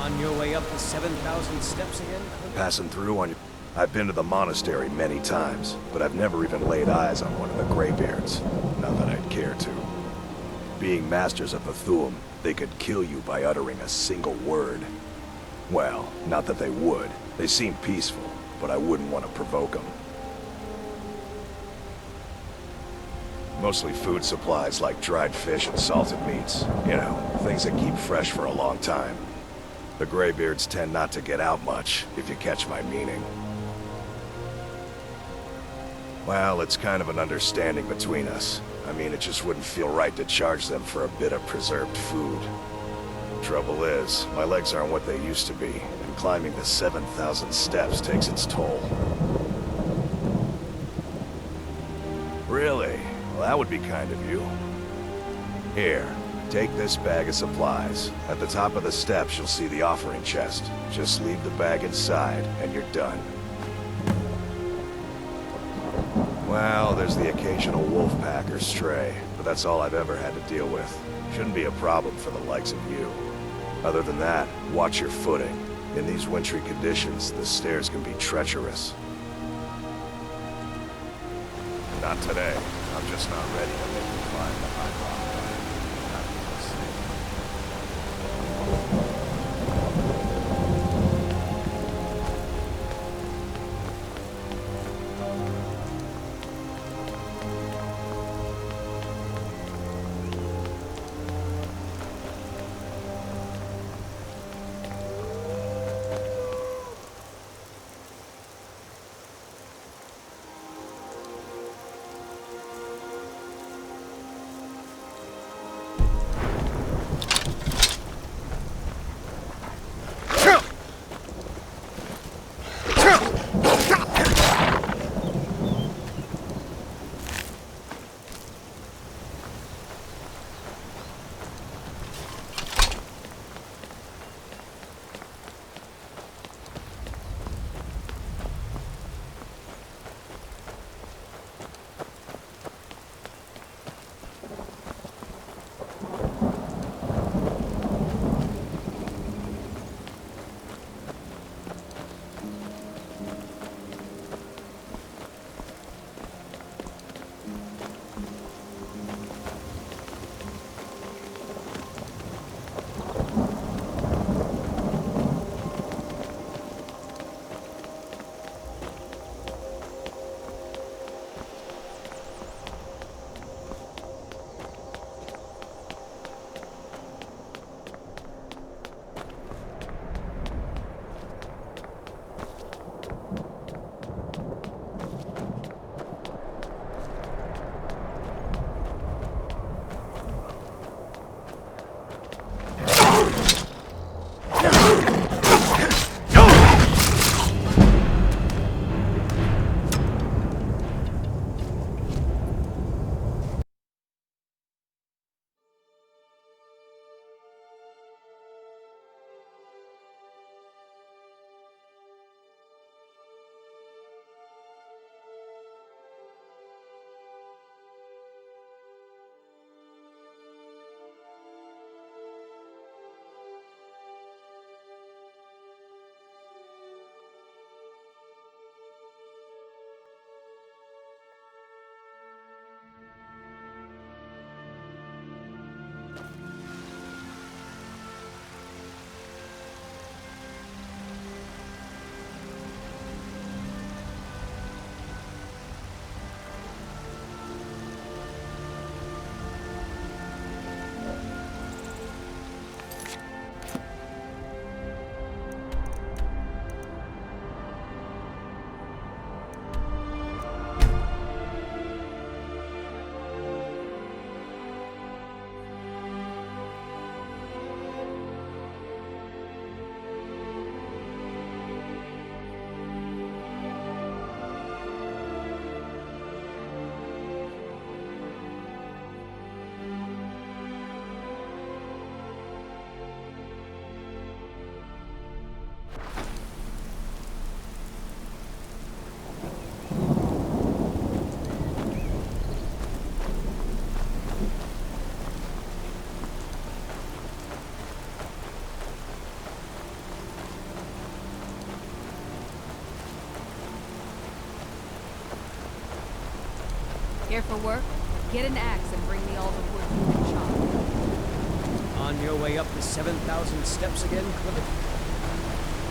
On your way up the 7,000 steps again? Passing through on... I've been to the monastery many times, but I've never even laid eyes on one of the Greybeards. Not that I'd care to. Being masters of the Thu'um, they could kill you by uttering a single word. Well, not that they would. They seem peaceful, but I wouldn't want to provoke them. Mostly food supplies like dried fish and salted meats. You know, things that keep fresh for a long time. The Greybeards tend not to get out much, if you catch my meaning. Well, it's kind of an understanding between us. I mean, it just wouldn't feel right to charge them for a bit of preserved food. Trouble is, my legs aren't what they used to be, and climbing the 7,000 steps takes its toll. Really? Well, that would be kind of you. Here, take this bag of supplies. At the top of the steps, you'll see the offering chest. Just leave the bag inside, and you're done. Well, there's the occasional wolf pack or stray, but that's all I've ever had to deal with. Shouldn't be a problem for the likes of you. Other than that, watch your footing. In these wintry conditions, the stairs can be treacherous. Not today. I'm just not ready to make you climb the high rock. Here for work? Get an axe and bring me all the wood you can chop. On your way up the 7,000 steps again, Clifford?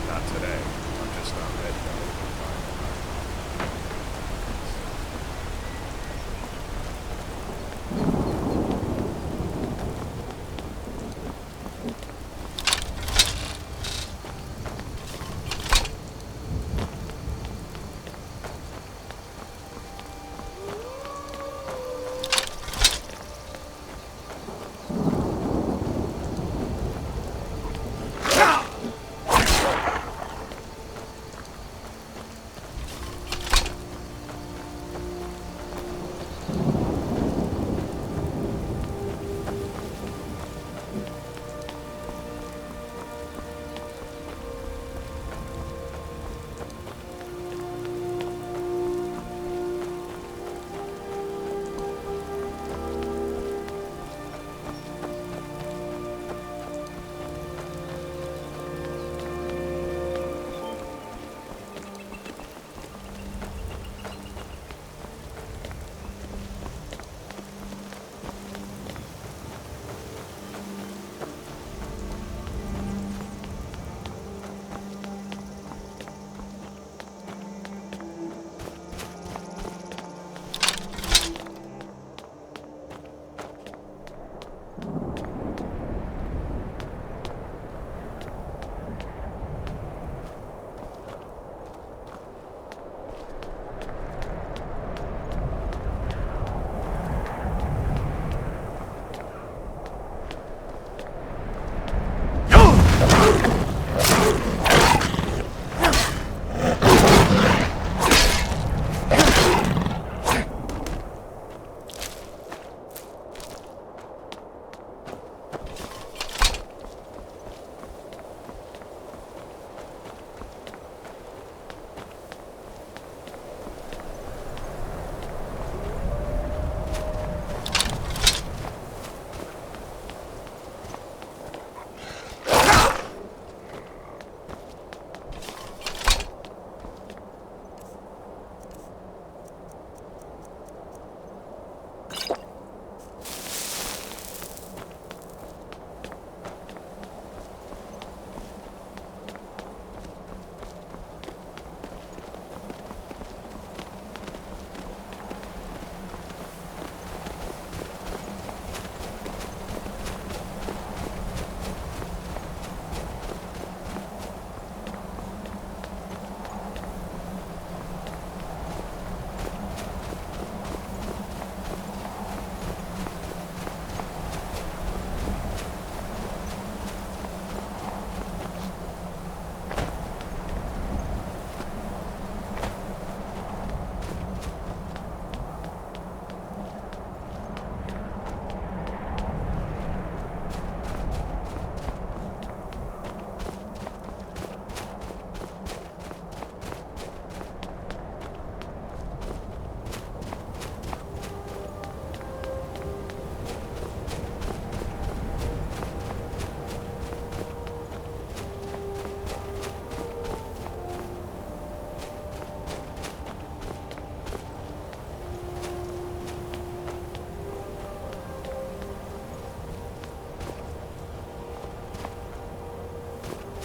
Not today. I'm just not ready.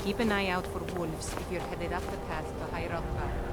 Keep an eye out for wolves if you're headed up the path to Hrothgar.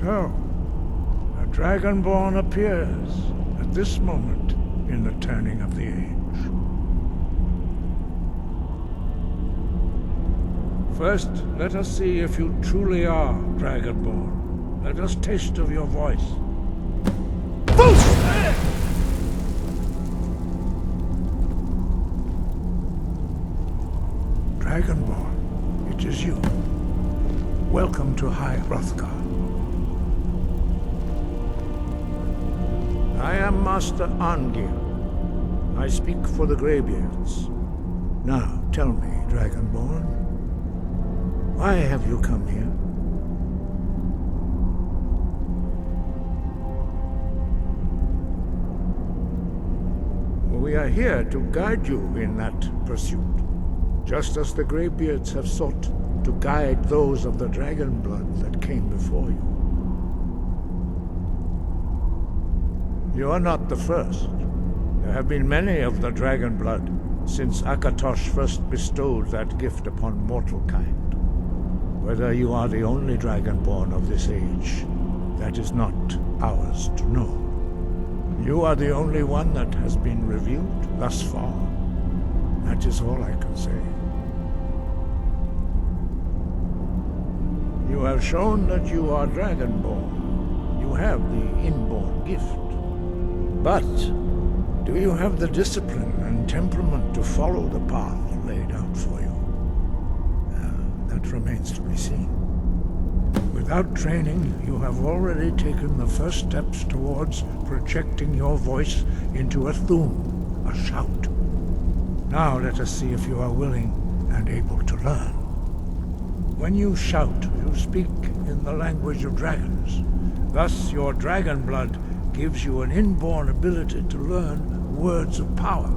So, a Dragonborn appears at this moment in the turning of the age. First, let us see if you truly are Dragonborn. Let us taste of your voice. Dragonborn, it is you. Welcome to High Hrothgar. I am Master Angir. I speak for the Greybeards. Now, tell me, Dragonborn, why have you come here? We are here to guide you in that pursuit, just as the Greybeards have sought to guide those of the dragon blood that came before you. You are not the first. There have been many of the dragon blood since Akatosh first bestowed that gift upon mortal kind. Whether you are the only Dragonborn of this age, that is not ours to know. You are the only one that has been revealed thus far. That is all I can say. You have shown that you are Dragonborn. You have the inborn gift. But do you have the discipline and temperament to follow the path laid out for you? That remains to be seen. Without training, you have already taken the first steps towards projecting your voice into a thum, a shout. Now let us see if you are willing and able to learn. When you shout, you speak in the language of dragons. Thus, your dragon blood gives you an inborn ability to learn words of power.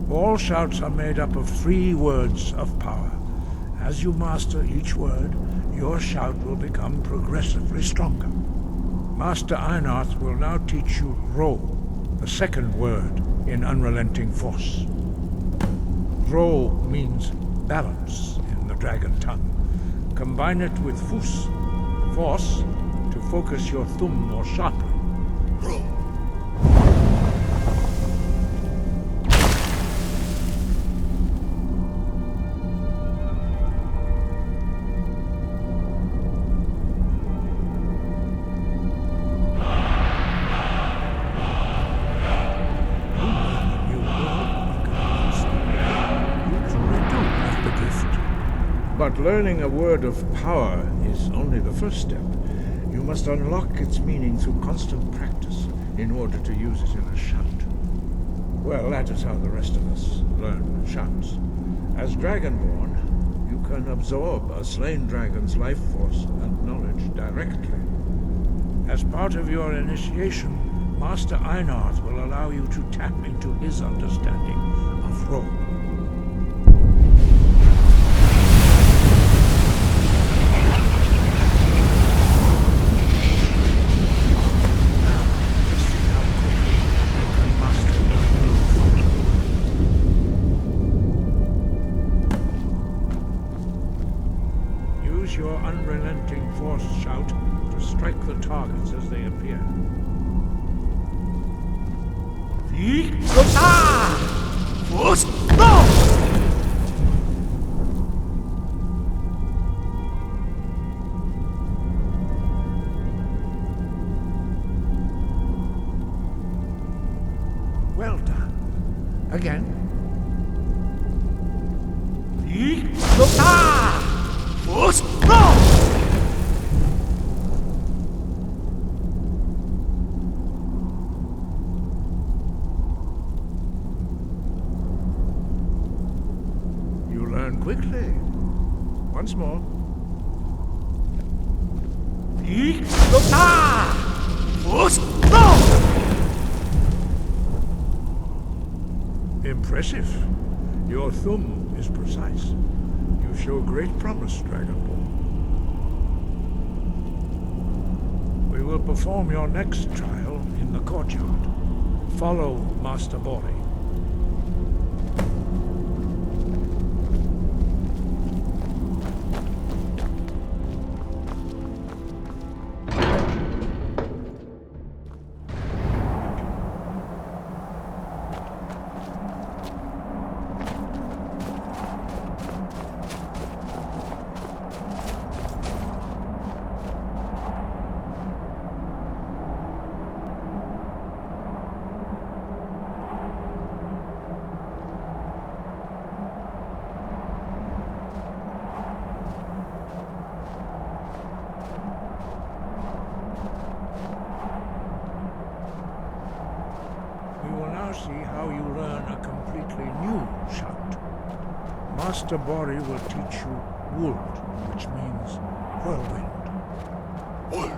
All shouts are made up of 3 words of power. As you master each word, your shout will become progressively stronger. Master Einarth will now teach you Ro, the second word in Unrelenting Force. Ro means balance in the dragon tongue. Combine it with Fus, force, to focus your thumb more sharply. Ro. But learning a word of power is only the first step. You must unlock its meaning through constant practice in order to use it in a shout. Well, that is how the rest of us learn shouts. As Dragonborn, you can absorb a slain dragon's life force and knowledge directly. As part of your initiation, Master Einarth will allow you to tap into his understanding of Ro. Your unrelenting force shout to strike the targets as they appear. Well done. Again. You learn quickly. Once more. Impressive. Your thumb is precise. You show great promise, Dragonborn. We will perform your next trial in the courtyard. Follow Master Bori. how you learn a completely new shout. Master Bori will teach you Wuld, which means whirlwind. Wuld.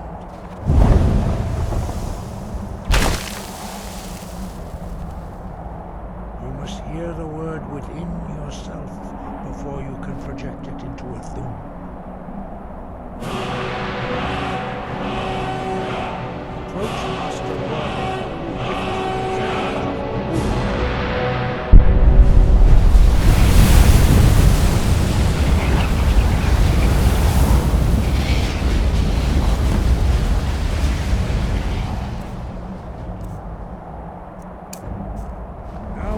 You must hear the word within yourself before you can project it into a thum. Approach Master Bori.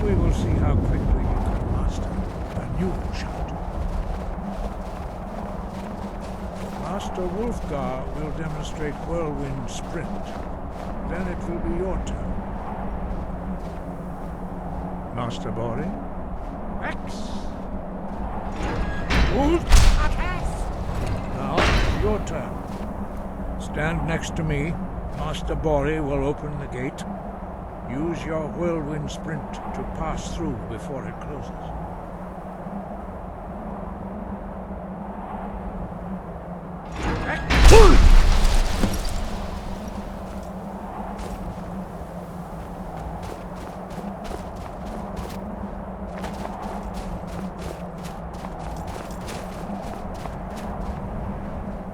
We will see how quickly you can master a new shout. Master Hrothgar will demonstrate whirlwind sprint. Then it will be your turn. Master Bori. X. Wuld. Now, your turn. Stand next to me. Master Bori will open the gate. Use your whirlwind sprint to pass through before it closes.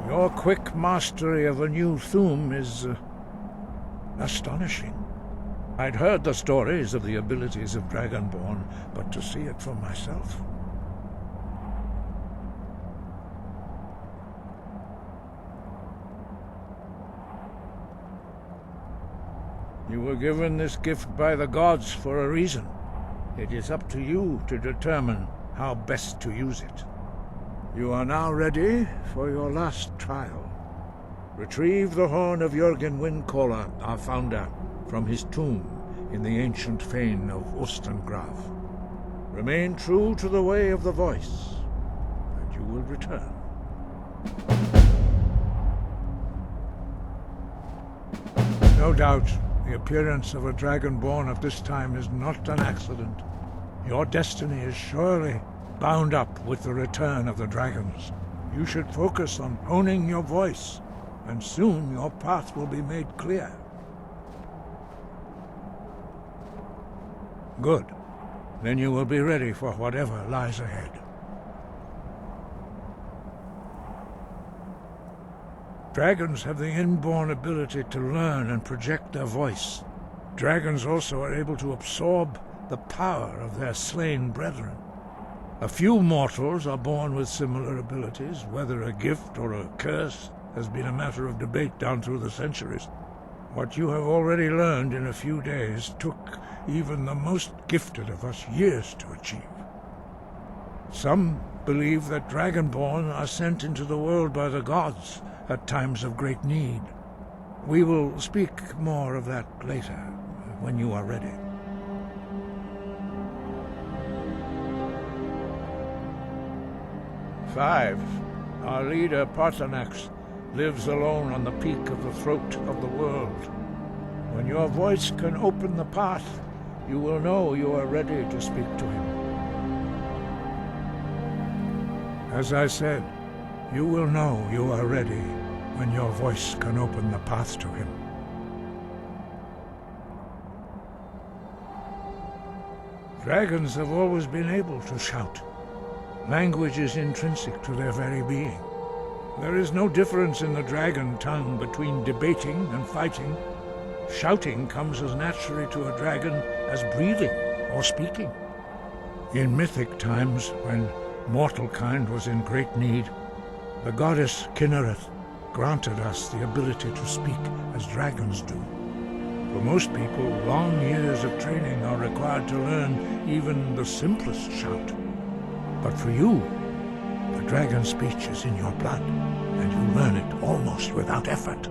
Your quick mastery of a new thum is astonishing. I'd heard the stories of the abilities of Dragonborn, but to see it for myself. You were given this gift by the gods for a reason. It is up to you to determine how best to use it. You are now ready for your last trial. Retrieve the horn of Jürgen Windcaller, our founder, from his tomb in the ancient fane of Ostengrave. Remain true to the way of the voice, and you will return. No doubt, the appearance of a Dragonborn at this time is not an accident. Your destiny is surely bound up with the return of the dragons. You should focus on honing your voice, and soon your path will be made clear. Good. Then you will be ready for whatever lies ahead. Dragons have the inborn ability to learn and project their voice. Dragons also are able to absorb the power of their slain brethren. A few mortals are born with similar abilities. Whether a gift or a curse has been a matter of debate down through the centuries. What you have already learned in a few days took even the most gifted of us years to achieve. Some believe that Dragonborn are sent into the world by the gods at times of great need. We will speak more of that later, when you are ready. Five. Our leader, Paarthurnax, lives alone on the peak of the throat of the world. When your voice can open the path, you will know you are ready to speak to him. As I said, you will know you are ready when your voice can open the path to him. Dragons have always been able to shout. Language is intrinsic to their very being. There is no difference in the dragon tongue between debating and fighting. Shouting comes as naturally to a dragon as breathing or speaking. In mythic times, when mortal kind was in great need, the goddess Kinnereth granted us the ability to speak as dragons do. For most people, long years of training are required to learn even the simplest shout. But for you, the dragon speech is in your blood, and you learn it almost without effort.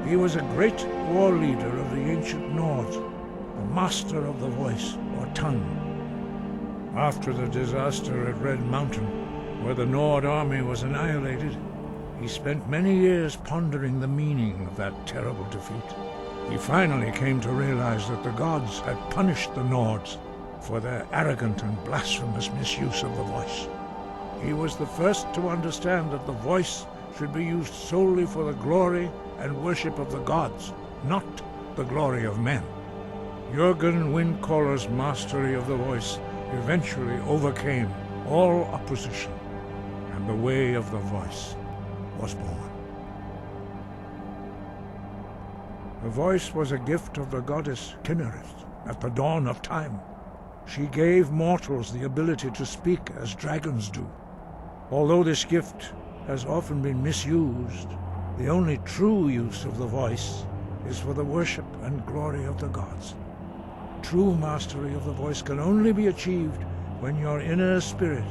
He was a great war leader of the ancient Nords, a master of the voice or tongue. After the disaster at Red Mountain, where the Nord army was annihilated, he spent many years pondering the meaning of that terrible defeat. He finally came to realize that the gods had punished the Nords for their arrogant and blasphemous misuse of the voice. He was the first to understand that the voice should be used solely for the glory and worship of the gods, not the glory of men. Jurgen Windcaller's mastery of the voice eventually overcame all opposition, and the way of the voice was born. The voice was a gift of the goddess Kynareth at the dawn of time. She gave mortals the ability to speak as dragons do. Although this gift has often been misused, the only true use of the voice is for the worship and glory of the gods. True mastery of the voice can only be achieved when your inner spirit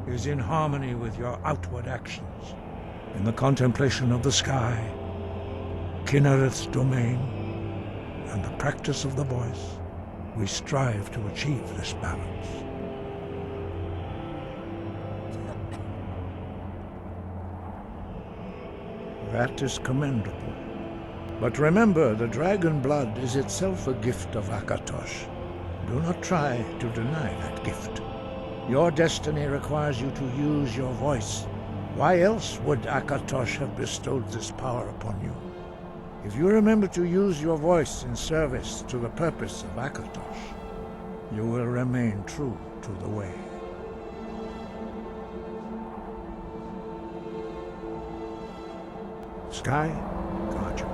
is in harmony with your outward actions. In the contemplation of the sky, Kynareth's domain, and the practice of the voice, we strive to achieve this balance. That is commendable. But remember, the dragon blood is itself a gift of Akatosh. Do not try to deny that gift. Your destiny requires you to use your voice. Why else would Akatosh have bestowed this power upon you? If you remember to use your voice in service to the purpose of Akatosh, you will remain true to the way. Sky, guard you.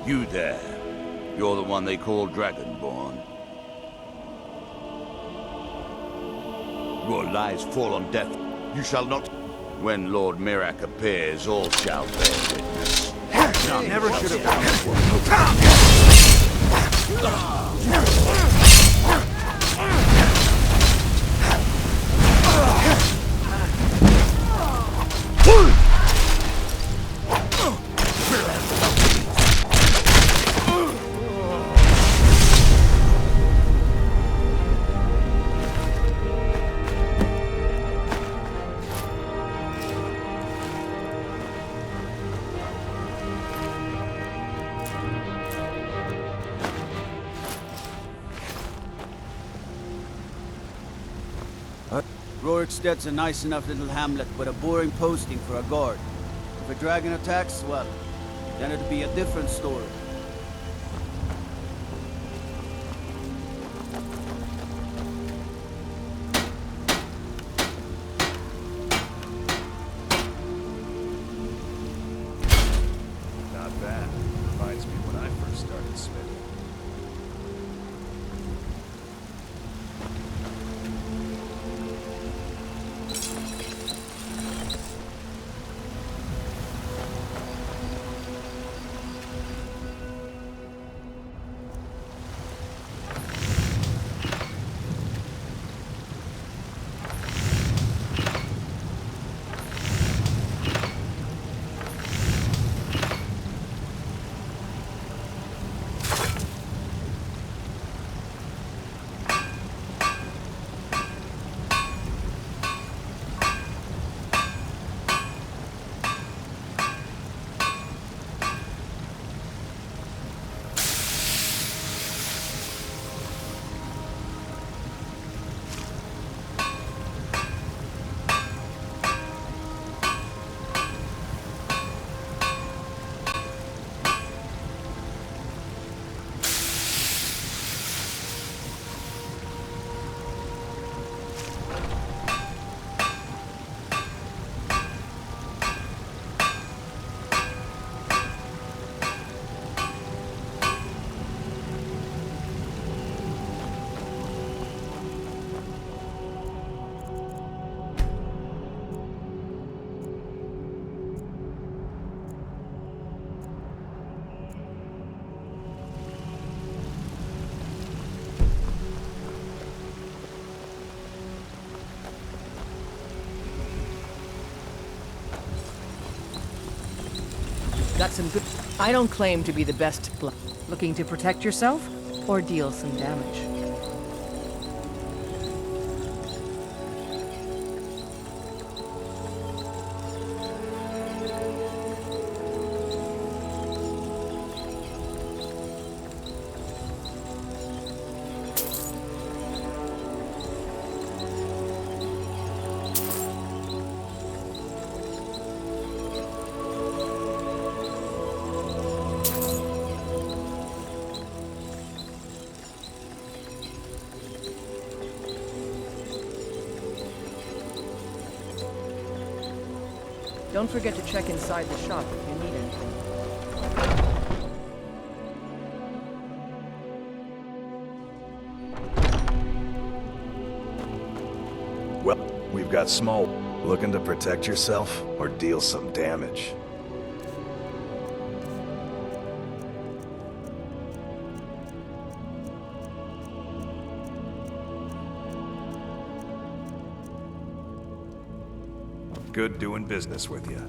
You there. You're the one they call Dragonborn. Your lies fall on death. You shall not... When Lord Mirak appears, all shall bear witness. Never should have done Roriksted's a nice enough little hamlet, but a boring posting for a guard. If a dragon attacks, well, then it'd be a different story. Not bad. Reminds me when I first started smithing. got some good... I don't claim to be the best looking to protect yourself or deal some damage. Don't forget to check inside the shop if you need anything. Well, we've got small. Looking to protect yourself or deal some damage? Good doing business with you.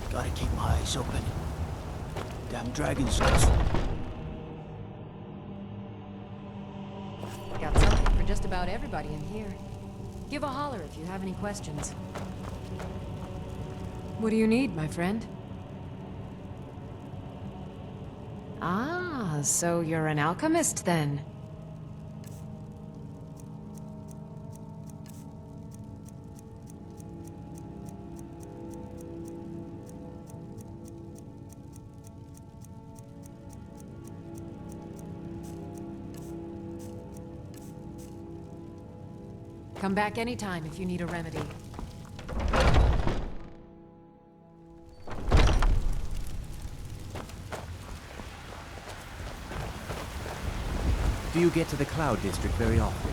Gotta keep my eyes open. Damn dragons. Got something for just about everybody in here. Give a holler if you have any questions. What do you need, my friend? Ah, so you're an alchemist then? Come back anytime if you need a remedy. Do you get to the Cloud District very often?